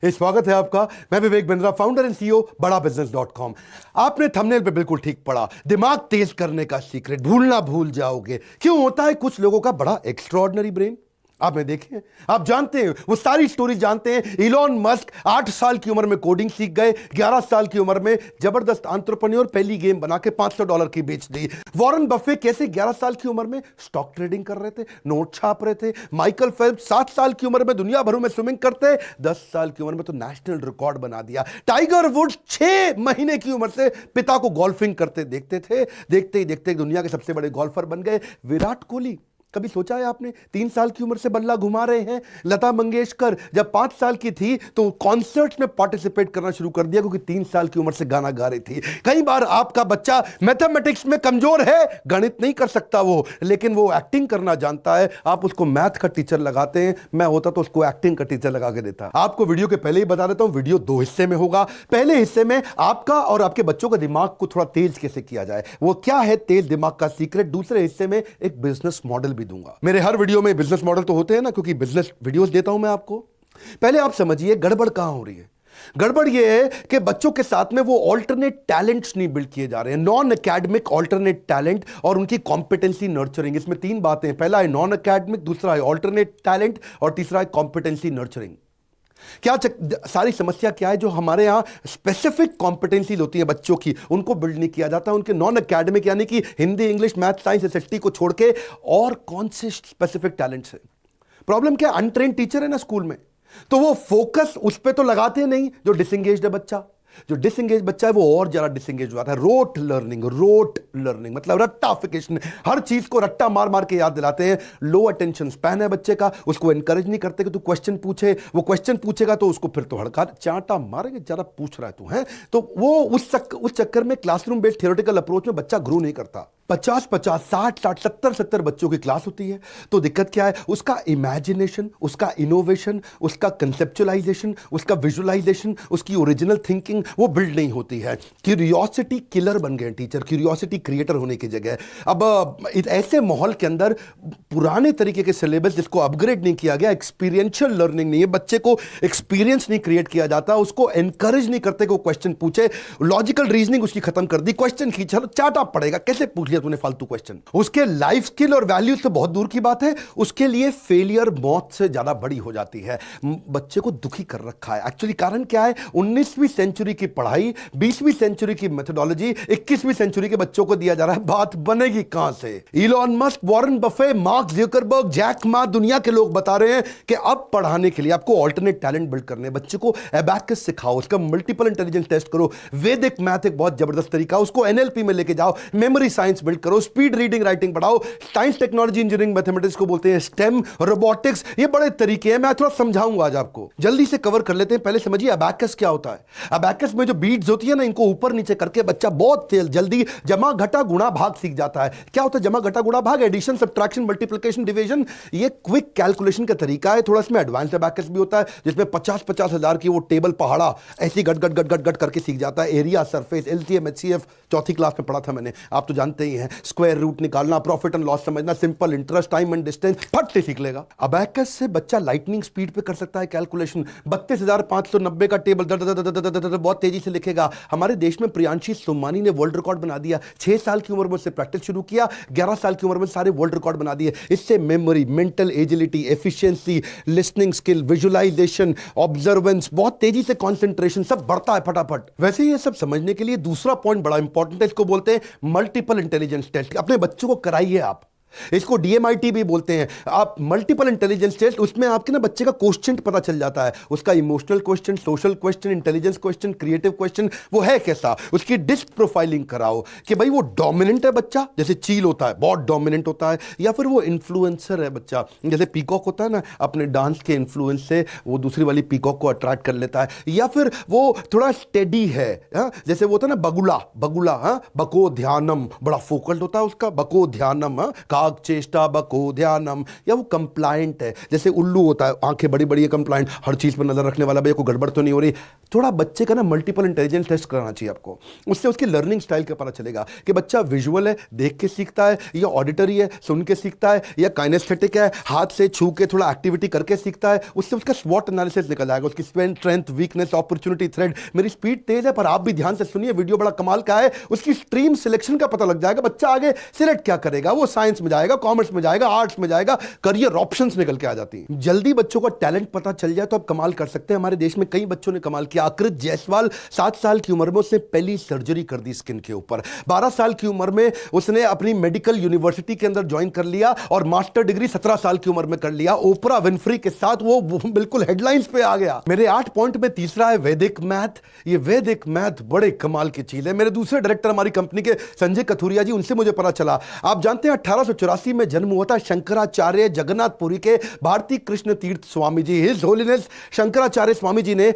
स्वागत है आपका। मैं Vivek Bindra, founder and CEO बड़ा बिजनेस .com। आपने थंबनेल पे बिल्कुल ठीक पढ़ा, दिमाग तेज करने का सीक्रेट, भूलना भूल जाओगे। क्यों होता है कुछ लोगों का बड़ा एक्स्ट्रॉर्डिनरी ब्रेन? आपने देखे हैं, आप जानते हैं, वो सारी स्टोरी जानते हैं। इलॉन मस्क 8 साल की उम्र में कोडिंग सीख गए, 11 साल की उम्र में जबरदस्त एंटरप्रेन्योर, पहली गेम बना के $500 की बेच दी। वॉरेन बफे कैसे 11 साल की उम्र में स्टॉक ट्रेडिंग कर रहे थे, नोट छाप रहे थे। माइकल फेल्प्स 7 साल की उम्र में दुनिया भर में स्विमिंग करते, 10 साल की उम्र में तो नेशनल रिकॉर्ड बना दिया। टाइगर वुड्स 6 महीने की उम्र से पिता को गोल्फिंग करते देखते थे, देखते ही देखते दुनिया के सबसे बड़े गोल्फर बन गए। विराट कोहली, कभी सोचा है आपने, 3 साल की उम्र से बल्ला घुमा रहे हैं। लता मंगेशकर जब 5 साल की थी तो कॉन्सर्ट्स में पार्टिसिपेट करना शुरू कर दिया क्योंकि 3 साल की उम्र से गाना गा रही थी। कई बार आपका बच्चा मैथमेटिक्स में कमजोर है, गणित नहीं कर सकता वो, लेकिन वो एक्टिंग करना जानता है। आप उसको मैथ का टीचर लगाते हैं, मैं होता तो उसको एक्टिंग का टीचर लगा के देता। आपको वीडियो के पहले ही बता देता हूं, वीडियो 2 हिस्से में होगा। पहले हिस्से में आपका और आपके बच्चों का दिमाग को थोड़ा तेज कैसे किया जाए, वो क्या है तेज दिमाग का सीक्रेट। दूसरे हिस्से में एक बिजनेस मॉडल भी दूंगा। मेरे हर वीडियो में बिजनेस मॉडल तो होते हैं ना, क्योंकि बिजनेस वीडियोस देता हूं मैं आपको। पहले आप समझिए गड़बड़ कहां हो रही है। गड़बड़ यह है कि बच्चों के साथ में वो ऑल्टरनेट टैलेंट्स नहीं बिल्ड किए जा रहे हैं, नॉन एकेडमिक ऑल्टरनेट टैलेंट और उनकी कॉम्पिटेंसी नर्चरिंग। इसमें 3 बातें हैं, पहला है नॉन एकेडमिक, दूसरा है ऑल्टरनेट टैलेंट और तीसरा है कॉम्पिटेंसी नर्चरिंग। क्या सारी समस्या क्या है, जो हमारे यहां स्पेसिफिक कॉम्पिटेंसीज होती है बच्चों की, उनको बिल्ड नहीं किया जाता। उनके नॉन एकेडमिक यानी कि Hindi, English, math, science, SST को छोड़ के और कौन से स्पेसिफिक टैलेंट्स है। प्रॉब्लम क्या, अनट्रेन टीचर है ना स्कूल में, तो वो फोकस उस पर तो लगाते नहीं जो डिसएंगेज्ड है बच्चा। जो डिसएंगेज बच्चा है वो और ज्यादा डिसएंगेज हो जाता है। रोट लर्निंग मतलब रट्टाफिकेशन, हर चीज को रट्टा मार मार के याद दिलाते हैं। लो अटेंशन स्पैन है बच्चे का, उसको एनकरेज नहीं करते कि तू क्वेश्चन पूछे। वो क्वेश्चन पूछेगा तो उसको फिर तो हड़का चांटा मारेंगे, ज्यादा पूछ रहा है तू है, तो वो उस चक्कर में क्लासरूम बेस्ड थियोरेटिकल अप्रोच में बच्चा ग्रो नहीं करता। 50-50, 60-60, 70-70 बच्चों की क्लास होती है, तो दिक्कत क्या है, उसका इमेजिनेशन, उसका इनोवेशन, उसका कंसेप्चुअलाइजेशन, उसका विजुअलाइजेशन, उसकी ओरिजिनल थिंकिंग वो बिल्ड नहीं होती है। क्यूरियोसिटी किलर बन गए टीचर, क्यूरियोसिटी क्रिएटर होने की जगह। अब ऐसे माहौल के अंदर पुराने तरीके के सिलेबस जिसको अपग्रेड नहीं किया गया, एक्सपीरियंशियल लर्निंग नहीं है, बच्चे को एक्सपीरियंस नहीं क्रिएट किया जाता, उसको एनकरेज नहीं करते कि वो क्वेश्चन पूछे। लॉजिकल रीजनिंग उसकी खत्म कर दी, क्वेश्चन खींचा चाटा पड़ेगा, कैसे पूछ तूने फालतू क्वेश्चन। उसके लाइफ स्किल और वैल्यूज तो बहुत दूर की बात है, उसके लिए फेलियर मौत से ज्यादा बड़ी हो जाती है। बच्चे को दुखी कर रखा है। एक्चुअली कारण क्या है, 19वीं सेंचुरी की पढ़ाई, 20वीं सेंचुरी की मेथोडोलॉजी 21वीं सेंचुरी के बच्चों को दिया जा रहा है। बात बनेगी कहां से? Elon Musk, Warren Buffett, Mark Zuckerberg, Jack Ma, दुनिया के लोग बता रहे हैं कि अब पढ़ाने के लिए आपको ऑल्टरनेट टैलेंट बिल्ड करने, बच्चे को एबैकस सिखाओ, उसका मल्टीपल इंटेलिजेंस टेस्ट करो। वैदिक मैथ एक बहुत जबरदस्त तरीका, उसको एनएलपी में लेके जाओ, मेमोरी साइंस बिल्ड करो, स्पीड रीडिंग राइटिंग बढ़ाओ। साइंस, टेक्नोलॉजी, इंजीनियरिंग, मैथमेटिक्स को बोलते हैं स्टेम, रोबोटिक्स, ये बड़े तरीके हैं, मैं थोड़ा समझाऊंगा आज आपको। जल्दी से कवर कर लेते हैं। पहले समझिए अबैकस क्या होता है। अबैकस में जो बीट्स होती है ना, इनको ऊपर नीचे करके बच्चा बहुत जल्दी जमा घटा गुणा भाग सीख जाता है। क्या होता है जमा घटा गुणा भाग? एडिशन, सब्ट्रैक्शन, मल्टीप्लिकेशन, डिवीजन, ये क्विक कैलकुलेशन का तरीका है। थोड़ा इसमें एडवांस अबैकस भी होता है, जिसमें 50-50 हजार की वो टेबल पहाड़ा ऐसी गट गट गट गट गट करके सीख जाता है। एरिया, सरफेस, एलसीएम, एचसीएफ चौथी क्लास में पढ़ा था मैंने, आप तो जानते ही हैं। स्क्वायर रूट निकालना, प्रॉफिट एंड लॉस समझना, simple interest, time and distance फट से सीख लेगा। अबैकस से बच्चा लाइटनिंग स्पीड पे कर सकता है कैलकुलेशन। 32,590 का टेबल बहुत तेजी से लिखेगा। हमारे देश में प्रियांशी सोमानी ने वर्ल्ड रिकॉर्ड बना दिया। 6 साल की उम्र में उससे प्रैक्टिस शुरू किया, 11 साल की उम्र में सारे वर्ल्ड रिकॉर्ड बना दिए। इससे memory, mental agility, efficiency, listening skill, visualisation, observance, बहुत तेजी से कंसंट्रेशन सब बढ़ता है फटाफट। वैसे ही ये सब समझने के लिए दूसरा पॉइंट बड़ा इंपॉर्टेंट है, इसको बोलते हैं मल्टीपल इंटेलिजेंस टेस्ट। अपने बच्चों को कराइए आप, इसको डीएमआईटी भी बोलते हैं आप, मल्टीपल इंटेलिजेंस टेस्ट। उसमें आपके ना बच्चे का क्वेश्चन पता चल जाता है, उसका emotional question, social question, intelligence question, creative question वो है कैसा। उसकी डिस्क प्रोफाइलिंग कराओ कि भाई वो डोमिनेंट है बच्चा, जैसे चील होता है बहुत डोमिनेंट होता है, या फिर वो इन्फ्लुएंसर है बच्चा, जैसे पीकॉक होता है ना, अपने डांस के इन्फ्लुएंस से वो दूसरी वाली पीकॉक को अट्रैक्ट कर लेता है। या फिर वो थोड़ा स्टेडी है, जैसे वो होता है ना बगुला, बगुला बको ध्यानम, बड़ा फोकस्ड होता है उसका, बको ध्यानम, वाक चेष्टा बको ध्यानम, या वो कंप्लायंट है, जैसे उल्लू होता है, आंखें बड़ी बड़ी है, कंप्लायंट, हर चीज पर नजर रखने वाला, भैया कोई गड़बड़ तो नहीं हो रही। थोड़ा बच्चे का ना मल्टीपल इंटेलिजेंस टेस्ट कराना चाहिए आपको, उससे उसकी लर्निंग स्टाइल का पता चलेगा कि बच्चा विजुअल है, देख के सीखता है, या ऑडिटरी है, सुन के सीखता है, या काइनेस्थेटिक है, हाथ से छू के थोड़ा एक्टिविटी करके सीखता है। उससे उसका स्वॉट एनालिसिस निकल जाएगा, उसकी स्ट्रेंथ, वीकनेस, अपॉर्चुनिटी, थ्रेड। मेरी स्पीड तेज है पर आप भी ध्यान से सुनिए, वीडियो बड़ा कमाल का है। उसकी स्ट्रीम सिलेक्शन का पता लग जाएगा, बच्चा आगे सिलेक्ट क्या करेगा, वो साइंस में जाएगा, कॉमर्स में जाएगा, आर्ट्स में जाएगा, करियर ऑप्शंस निकल के आ जाती हैं। जल्दी बच्चों का टैलेंट पता चल जाए तो आप कमाल कर सकते हैं। हमारे देश में कई बच्चों ने कमाल किया। आकृत जायसवाल 7 साल की उम्र में उसने पहली सर्जरी कर दी स्किन के ऊपर। 12 साल की उम्र में उसने अपनी मेडिकल यूनिवर्सिटी के अंदर ज्वाइन कर लिया और मास्टर डिग्री 17 साल की उम्र में कर लिया। ओपरा विनफ्री के साथ वो बिल्कुल हेडलाइंस पे आ गया। मेरे 8 पॉइंट में तीसरा है वैदिक मैथ। ये वैदिक मैथ बड़े कमाल की चीज है। मेरे दूसरे डायरेक्टर हमारी कंपनी के संजय कथुरिया जी, उनसे मुझे पता चला, आप जानते हैं 1884 में जन्म हुआ था शंकराचार्य जगन्नाथपुरी के भारती कृष्ण तीर्थ स्वामी जी, हिज होलीनेस शंकराचार्य स्वामी जी ने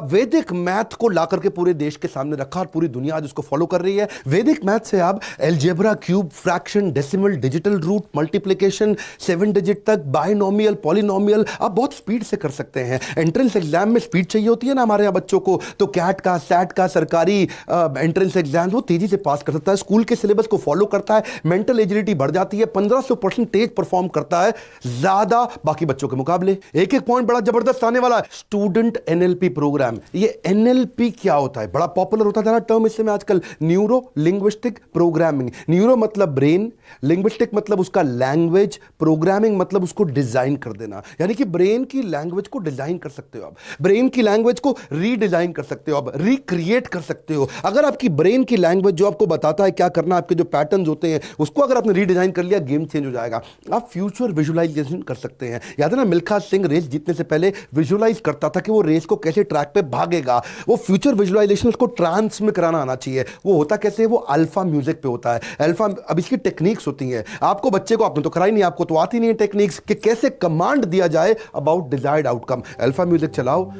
वैदिक मैथ को लाकर के पूरे देश के सामने रखा और पूरी दुनिया आज उसको फॉलो कर रही है। वैदिक मैथ से आप algebra, cube, fraction, decimal, digital root, multiplication, 7 digit तक, बाइनोमियल, पॉलिनोमियल आप बहुत स्पीड से कर सकते हैं। एंट्रेंस एग्जाम में स्पीड चाहिए होती है ना हमारे यहाँ बच्चों को, तो कैट का, सैट का, सरकारी एंट्रेंस एग्जाम वो तेजी से पास कर सकता है, स्कूल के सिलेबस को फॉलो करता है, मेंटल एजिलिटी बढ़ जाती है, 1500% तेज परफॉर्म करता है ज्यादा बाकी बच्चों के मुकाबले। एक एक पॉइंट बड़ा जबरदस्त आने वाला है, स्टूडेंट एनएलपी प्रोग्राम। ये एनएलपी क्या होता है, बड़ा पॉपुलर होता जा रहा टर्म इस समय आजकल, न्यूरो लिंग्विस्टिक प्रोग्रामिंग। न्यूरो मतलब ब्रेन, लिंग्विस्टिक मतलब उसका लैंग्वेज, प्रोग्रामिंग मतलब उसको डिजाइन कर देना। यानी कि ब्रेन की लैंग्वेज को डिजाइन कर सकते हो आप, ब्रेन की लैंग्वेज को रीडिजाइन कर सकते हो आप, रिक्रिएट कर सकते हो। अगर आपकी ब्रेन की लैंग्वेज जो आपको बताता है क्या करना, आपके जो पैटर्न्स होते हैं उसको अगर आपने रीडिजाइन कर लिया, गेम चेंज हो जाएगा। आप फ्यूचर विजुअलाइजेशन कर सकते हैं। याद है ना मिल्खा सिंह रेस जीतने से पहले विजुअलाइज करता था कि वो रेस को कैसे ट्रैक पे भागेगा। वो फ्यूचर विजुअलाइजेशन उसको ट्रांस में कराना आना चाहिए। वो होता कैसे, वो अल्फा म्यूजिक पे होता है। अल्फा, अब इसकी टेक्निक्स होती हैं, आपको बच्चे को, आपने तो कराई नहीं, आपको तो आती नहीं है टेक्निक्स कि कैसे कमांड दिया जाए about desired outcome. Alpha music चलाओ,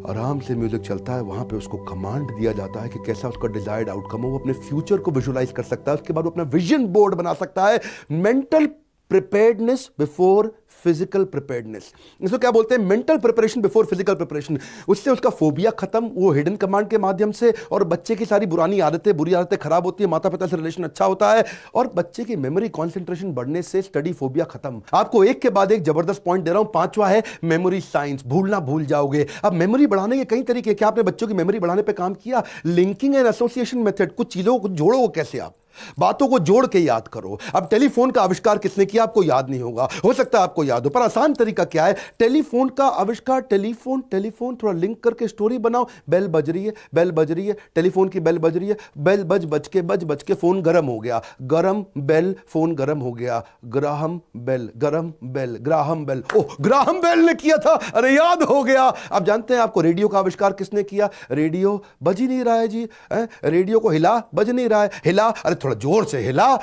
आराम से म्यूजिक चलता है, वहां पे उसको कमांड दिया जाता है कि कैसा उसका डिजायर्ड आउटकम हो। वो अपने फ्यूचर को विजुअलाइज कर सकता है, उसके बाद वो अपना विजन बोर्ड बना सकता है। Mental preparedness before physical preparedness, इसको क्या बोलते हैं, mental preparation before physical preparation. उससे उसका फोबिया खत्म, वो हिडन कमांड के माध्यम से, और बच्चे की सारी पुरानी आदतें, बुरी आदतें खराब होती है, माता पिता से रिलेशन अच्छा होता है, और बच्चे की मेमोरी कंसंट्रेशन बढ़ने से स्टडी फोबिया खत्म। आपको एक के बाद एक जबरदस्त पॉइंट दे रहा हूं। 5वां है मेमोरी साइंस, भूलना भूल जाओगे। अब मेमोरी बढ़ाने के कई तरीके, क्या आपने बच्चों की मेमोरी बढ़ाने पर काम किया? लिंकिंग एंड एसोसिएशन मेथड, कुछ चीजों को जोड़ो, कैसे आप बातों को जोड़ के याद करो। अब टेलीफोन का आविष्कार किसने किया आपको याद नहीं होगा, हो सकता है आपको याद हो, पर आसान तरीका क्या है, टेलीफोन का आविष्कार, टेलीफोन टेलीफोन थोड़ा लिंक करके स्टोरी बनाओ। बेल बज रही है, बेल बज रही है, टेलीफोन की बेल बज रही है, बेल बज के फोन गर्म हो गया, गरम बेल, फोन गर्म हो गया, ग्राहम बेल, गरम बेल, ग्राहम बेल, ओह ग्राहम बेल ने किया था, अरे याद हो गया। आप जानते हैं आपको रेडियो का आविष्कार किसने किया? रेडियो बज ही नहीं रहा है जी, रेडियो को हिला, बज नहीं रहा है, हिला, अरे थोड़ा जोर से हिला,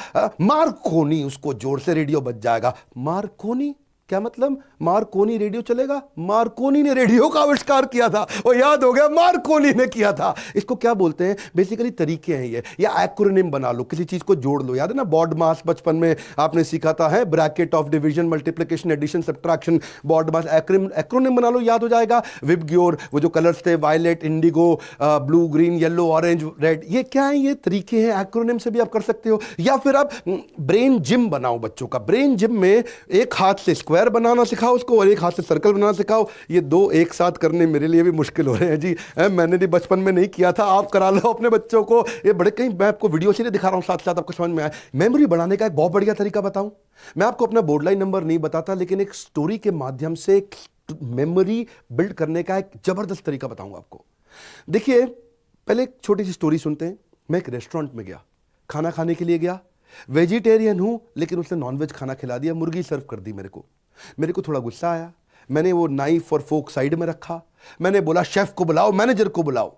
मार्कोनी, उसको जोर से रेडियो बज जाएगा। मार्कोनी क्या मतलब? मार्कोनी रेडियो चलेगा? मार्कोनी ने रेडियो का आविष्कार किया था, वो याद हो गया, मार्कोनी ने किया था। इसको क्या बोलते हैं? बेसिकली तरीके हैं ये, या एक्रोनिम बना लो, किसी चीज को जोड़ लो। याद है ना बॉड मास, बचपन में आपने सीखा था, है bracket of division, multiplication, addition, subtraction, BODMAS, acronym बना लो, याद हो जाएगा। विबग्योर, वो जो कलर्स थे, violet, indigo, blue, green, yellow, orange, red, ये क्या है? ये तरीके हैं, एक्रोनिम से भी आप कर सकते हो। या फिर आप ब्रेन जिम बनाओ बच्चों का। ब्रेन जिम में एक हाथ से स्क्वायर बनाना सिखाओ उसको और एक हाथ से सर्कल बनाना सिखाओ। ये दो एक साथ करने मेरे लिए भी मुश्किल हो रहे हैं जी, मैंने भी बचपन में नहीं किया था, आप करा लो अपने बच्चों को। ये बड़े, कहीं मैं आपको वीडियो से दिखा रहा हूं, साथ साथ आपको समझ में आए। मेमोरी बढ़ाने का एक बहुत बढ़िया तरीका बताऊं, मैं आपको अपना बोर्ड लाइन नंबर नहीं बताता, लेकिन एक स्टोरी के माध्यम से मेमोरी बिल्ड करने का एक जबरदस्त तरीका बताऊंगा आपको। देखिए, पहले एक छोटी सी स्टोरी सुनते हैं। मैं एक रेस्टोरेंट में गया, खाना खाने के लिए गया, वेजिटेरियन हूं, लेकिन उसने नॉनवेज खाना खिला दिया, मुर्गी सर्व कर दी मेरे को थोड़ा गुस्सा आया। मैंने वो नाइफ और फोक साइड में रखा, मैंने बोला शेफ को बुलाओ, मैनेजर को बुलाओ।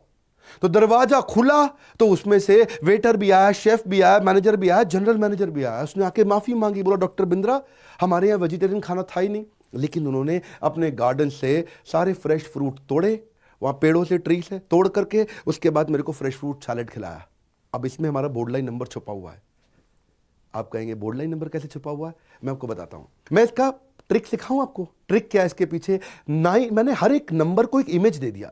तो दरवाजा खुला तो उसमें से वेटर भी आया, शेफ भी आया, मैनेजर भी आया, जनरल मैनेजर भी आया। उसने आके माफी मांगी, बोला डॉक्टर बिंद्रा हमारे यहाँ वेजिटेरियन खाना था ही नहीं, लेकिन उन्होंने अपने गार्डन से सारे फ्रेश फ्रूट तोड़े, वहां पेड़ों से, ट्री से तोड़ करके, उसके बाद मेरे को फ्रेश फ्रूट सैलेड खिलाया। अब इसमें हमारा बोर्ड लाइन नंबर छुपा हुआ है। आप कहेंगे बोर्ड लाइन नंबर कैसे छुपा हुआ है? मैं आपको बताता हूं, मैं इसका ट्रिक सिखाऊं आपको। ट्रिक क्या है इसके पीछे? 9, मैंने हर एक नंबर को एक इमेज दे दिया।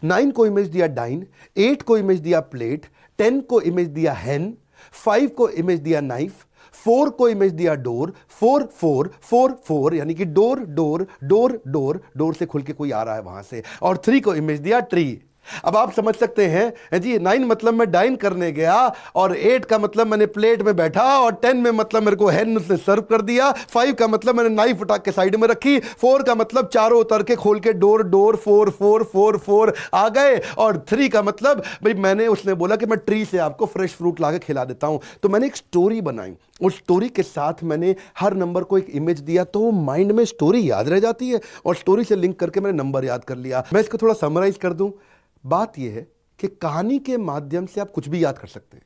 9 को इमेज दिया डाइन, 8 को इमेज दिया प्लेट, 10 को इमेज दिया हैन, 5 को इमेज दिया नाइफ, 4 को इमेज दिया डोर, 4 4 4 4 यानी कि door door door door, door से खुल के कोई आ रहा है वहां से, और 3 को इमेज दिया ट्री। अब आप समझ सकते हैं जी, 9 मतलब मैं डाइन करने गया, और 8 का मतलब मैंने प्लेट में बैठा, और 10 में मतलब मेरे को हैन से सर्व कर दिया, 5 का मतलब मैंने नाइफ उठा के साइड में रखी, 4 का मतलब चारों उतर के खोल के डोर डोर 4 4 4 4 आ गए, और 3 का मतलब भाई मैंने, उसने बोला कि मैं ट्री से आपको फ्रेश फ्रूट ला के खिला देता हूं। तो मैंने एक स्टोरी बनाई, उस स्टोरी के साथ मैंने हर नंबर को एक इमेज दिया, तो माइंड में स्टोरी याद रह जाती है, और स्टोरी से लिंक करके मैंने नंबर याद कर लिया। मैं इसको थोड़ा समराइज कर दूं। बात यह है कि कहानी के माध्यम से आप कुछ भी याद कर सकते हैं।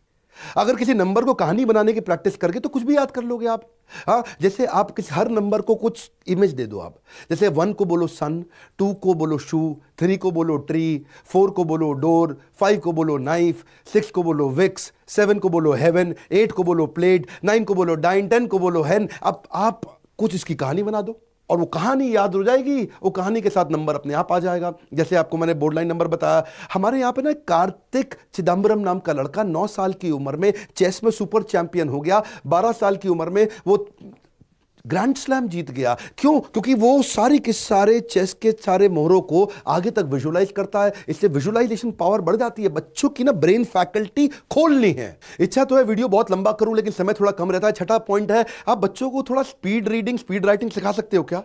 अगर किसी नंबर को कहानी बनाने की प्रैक्टिस करके तो कुछ भी याद कर लोगे आप। हाँ, जैसे आप किसी हर नंबर को कुछ इमेज दे दो आप। जैसे 1 को बोलो सन, 2 को बोलो शू, 3 को बोलो ट्री, 4 को बोलो डोर, 5 को बोलो नाइफ, 6 को बोलो विक्स, 7 को बोलो हेवन, 8 को बोलो प्लेट, 9 को बोलो डाइन, 10 को बोलो हैन। अब आप कुछ इसकी कहानी बना दो, और वो कहानी याद हो जाएगी, वो कहानी के साथ नंबर अपने आप आ जाएगा। जैसे आपको मैंने बोर्ड लाइन नंबर बताया, हमारे यहाँ पे ना कार्तिक चिदम्बरम नाम का लड़का 9 साल की उम्र में चेस में सुपर चैंपियन हो गया। 12 साल की उम्र में वो ग्रैंड स्लैम जीत गया। क्यों? क्योंकि वो सारी के सारे चेस के सारे मोहरों को आगे तक विजुलाइज करता है। इससे विजुलाइजेशन पावर बढ़ जाती है। बच्चों की ना ब्रेन फैकल्टी खोलनी है। इच्छा तो है वीडियो बहुत लंबा करूं, लेकिन समय थोड़ा कम रहता है। छठा पॉइंट है, आप बच्चों को थोड़ा स्पीड रीडिंग, स्पीड राइटिंग सिखा सकते हो क्या?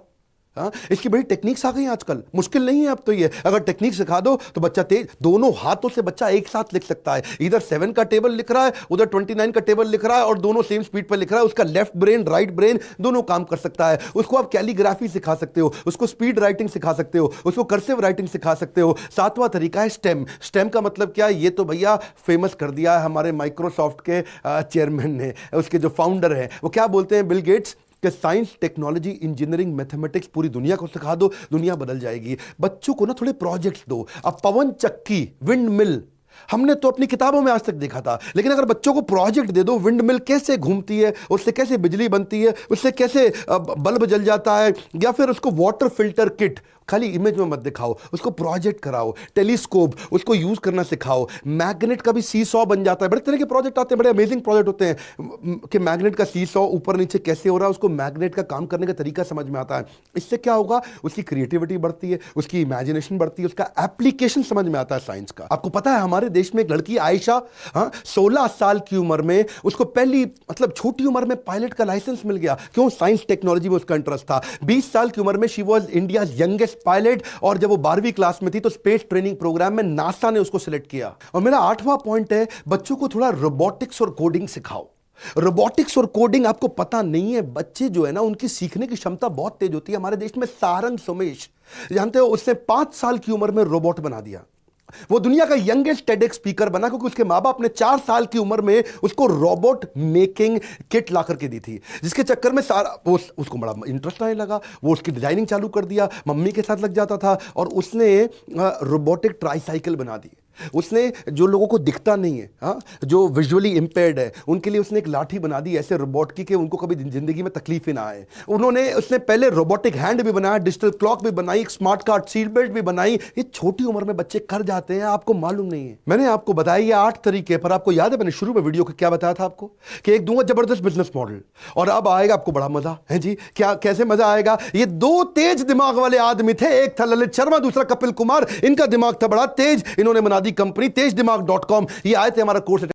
हाँ, इसकी बड़ी टेक्निक्स आ गई हैं आजकल, मुश्किल नहीं है अब तो ये। अगर टेक्निक सिखा दो तो बच्चा तेज, दोनों हाथों से बच्चा एक साथ लिख सकता है। इधर 7 का टेबल लिख रहा है, उधर 29 का टेबल लिख रहा है, और दोनों सेम स्पीड पर लिख रहा है। उसका लेफ्ट ब्रेन, राइट ब्रेन दोनों काम कर सकता है। उसको आप कैलीग्राफी सिखा सकते हो, उसको स्पीड राइटिंग सिखा सकते हो, उसको कर्सिव राइटिंग सिखा सकते हो। 7वां तरीका है स्टेम। स्टेम का मतलब क्या है? ये तो भैया फेमस कर दिया है हमारे माइक्रोसॉफ्ट के चेयरमैन ने, उसके जो फाउंडर हैं, वो क्या बोलते हैं, बिल गेट्स, कि साइंस, टेक्नोलॉजी, इंजीनियरिंग, मैथमेटिक्स पूरी दुनिया को सिखा दो, दुनिया बदल जाएगी। बच्चों को ना थोड़े प्रोजेक्ट्स दो। अब पवन चक्की, विंड मिल, हमने तो अपनी किताबों में आज तक देखा था, लेकिन अगर बच्चों को प्रोजेक्ट दे दो, विंड मिल कैसे घूमती है, उससे कैसे बिजली बनती है, उससे कैसे बल्ब जल जाता है, या फिर उसको वाटर फिल्टर किट, खाली इमेज में मत दिखाओ, उसको प्रोजेक्ट कराओ। टेलीस्कोप, उसको यूज करना सिखाओ। मैग्नेट का भी सीसॉ बन जाता है। बड़े तरह के प्रोजेक्ट आते हैं, बड़े अमेजिंग प्रोजेक्ट होते हैं कि मैग्नेट का सीसॉ ऊपर नीचे कैसे हो रहा है, उसको मैग्नेट का काम करने का तरीका समझ में आता है। इससे क्या होगा? उसकी क्रिएटिविटी बढ़ती है, उसकी इमेजिनेशन बढ़ती है, उसका एप्लीकेशन समझ में आता है साइंस का। आपको पता है हमारे देश में एक लड़की आयशा, 16 साल की उम्र में उसको पहली, मतलब छोटी उम्र में पायलट का लाइसेंस मिल गया। क्यों? साइंस टेक्नोलॉजी में उसका इंटरेस्ट था। 20 साल की उम्र में she was India youngest pilot, और जब वो 12वीं क्लास में थी तो स्पेस ट्रेनिंग प्रोग्राम में नासा ने उसको सिलेक्ट किया। और मेरा 8वां पॉइंट है, बच्चों को थोड़ा रोबोटिक्स और कोडिंग सिखाओ। रोबोटिक्स और कोडिंग आपको पता नहीं है, बच्चे जो है ना, उनकी सीखने की क्षमता बहुत तेज होती है। हमारे देश में सारंग सोमेश, जानते हो, उसने 5 साल की उम्र में रोबोट बना दिया। वो दुनिया का यंगेस्ट टेडेक्स स्पीकर बना, क्योंकि उसके माँ बाप ने 4 साल की उम्र में उसको रोबोट मेकिंग किट ला करके दी थी, जिसके चक्कर में सारा उसको बड़ा इंटरेस्ट आने लगा। वो उसकी डिजाइनिंग चालू कर दिया, मम्मी के साथ लग जाता था, और उसने रोबोटिक ट्राईसाइकिल बना दी। उसने जो लोगों को दिखता नहीं है, हाँ, जो विजुअली इंपेयर्ड है, उनके लिए उसने एक लाठी बना दी ऐसे रोबोट की कि उनको कभी जिंदगी में तकलीफ ही ना आए। उसने पहले रोबोटिक हैंड भी बनाया, डिजिटल क्लॉक भी बनाई, एक स्मार्ट कार्ड सीट बेल्ट भी बनाई। ये छोटी उम्र में बच्चे कर जाते हैं, आपको मालूम नहीं है। मैंने आपको बताया ये 8 तरीके, पर आपको याद है मैंने शुरू में वीडियो को क्या बताया था आपको, कि एक दूंगा जबरदस्त बिजनेस मॉडल, और अब आएगा आपको बड़ा मजा है जी। क्या, कैसे मजा आएगा? ये 2 तेज दिमाग वाले आदमी थे, एक था ललित शर्मा, दूसरा कपिल कुमार। इनका दिमाग था बड़ा तेज, इन्होंने बना दी कंपनी तेजदिमाग.com। ये आए थे हमारा कोर्स